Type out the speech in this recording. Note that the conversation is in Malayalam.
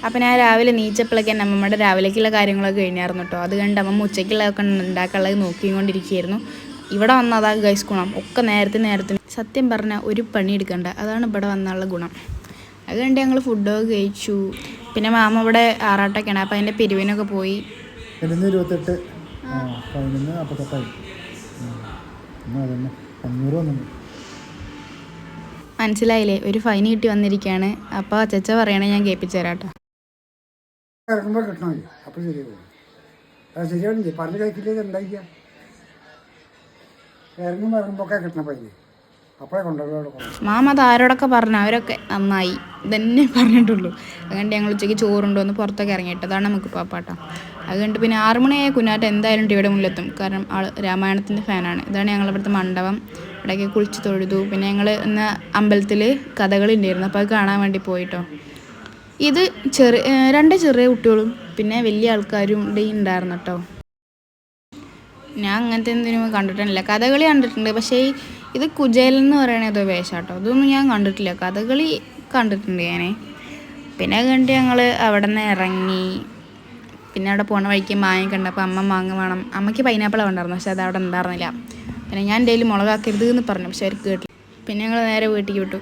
അപ്പം ഞാൻ രാവിലെ നീച്ചപ്പോഴൊക്കെ അമ്മമ്മയുടെ രാവിലേക്കുള്ള കാര്യങ്ങളൊക്കെ കഴിഞ്ഞായിരുന്നു കേട്ടോ. അത് കണ്ട് അമ്മമ്മ ഉച്ചയ്ക്കുള്ളതൊക്കെ ഉണ്ടാക്കാനുള്ളത് നോക്കിക്കൊണ്ടിരിക്കുകയായിരുന്നു. ഇവിടെ വന്നതാ ഗൈസ് ഗുണം, ഒക്കെ നേരത്തെ സത്യം പറഞ്ഞാൽ ഒരു പണി എടുക്കണ്ട, അതാണ് ഇവിടെ വന്നുള്ള ഗുണം. അത് കണ്ട് ഞങ്ങൾ ഫുഡൊക്കെ കഴിച്ചു. പിന്നെ മാമ ഇവിടെ ആറാട്ടൊക്കെയാണ്, അപ്പം അതിൻ്റെ പിരിവിനൊക്കെ പോയി. 28 മനസ്സിലായില്ലേ, ഒരു ഫൈൻ കിട്ടി വന്നിരിക്കുകയാണ്. അപ്പോൾ അച്ചച്ച പറയണേ ഞാൻ കേൾപ്പിച്ചു തരാം കേട്ടോ. ഇറങ്ങുമ്പോൾ കിട്ടണം, അപ്പോൾ ശരിയാവും. അത് ശരിയാവില്ലേ, പറഞ്ഞ് കഴിക്കില്ലേ, ഉണ്ടായില്ല. ഇറങ്ങുമ്പോൾ കിട്ടണം പൈന്, അപ്പോഴേ കൊണ്ടുപോകും. മാമ അത് ആരോടൊക്കെ പറഞ്ഞു, അവരൊക്കെ നന്നായി ഇതന്നെ പറഞ്ഞിട്ടുള്ളൂ. അതുകൊണ്ട് ഞങ്ങൾ ഉച്ചയ്ക്ക് ചോറുണ്ടോന്ന് പുറത്തൊക്കെ ഇറങ്ങിയിട്ട്, അതാണ് നമുക്ക് പാപ്പാട്ടോ. അതുകൊണ്ട് പിന്നെ 6 മണിയായ കുഞ്ഞാറ്റ എന്തായാലും ടിവിയുടെ മുന്നിലെത്തും, കാരണം ആൾ രാമായണത്തിൻ്റെ ഫാനാണ്. ഇതാണ് ഞങ്ങളിവിടുത്തെ മണ്ഡപം. ഇവിടേക്ക് കുളിച്ച് തൊഴുതു. പിന്നെ ഞങ്ങൾ ഇന്ന് അമ്പലത്തിൽ കഥകളി ഉണ്ടായിരുന്നു, അപ്പോൾ അത് കാണാൻ വേണ്ടി പോയിട്ടോ. ഇത് 2 ചെറിയ കുട്ടികളും പിന്നെ വലിയ ആൾക്കാരും ഉണ്ടായിരുന്നു കേട്ടോ. ഞാൻ അങ്ങനത്തെ എന്തിനും കണ്ടിട്ടില്ല. കഥകളി കണ്ടിട്ടുണ്ട്, പക്ഷേ ഇത് കുചേലൻ എന്ന് പറയണ ഏതോ വേഷാട്ടോ, അതൊന്നും ഞാൻ കണ്ടിട്ടില്ല. കഥകളി കണ്ടിട്ടുണ്ട് ഞാൻ. പിന്നെ അത് കണ്ട് ഞങ്ങൾ അവിടെ നിന്ന് ഇറങ്ങി. പിന്നെ അവിടെ പോണ വഴിക്ക് മാങ്ങ കണ്ടപ്പോൾ അമ്മ മാങ്ങ വേണം, അമ്മയ്ക്ക് പൈനാപ്പിളാണ് ഉണ്ടായിരുന്നു, പക്ഷെ അത് അവിടെ ഉണ്ടായിരുന്നില്ല. പിന്നെ ഞാൻ ഡെയിലി മുളകാക്കരുത് എന്ന് പറഞ്ഞു, പക്ഷെ അവർക്ക് കേട്ടില്ല. പിന്നെ ഞങ്ങൾ നേരെ വീട്ടിലേക്ക് വിട്ടു.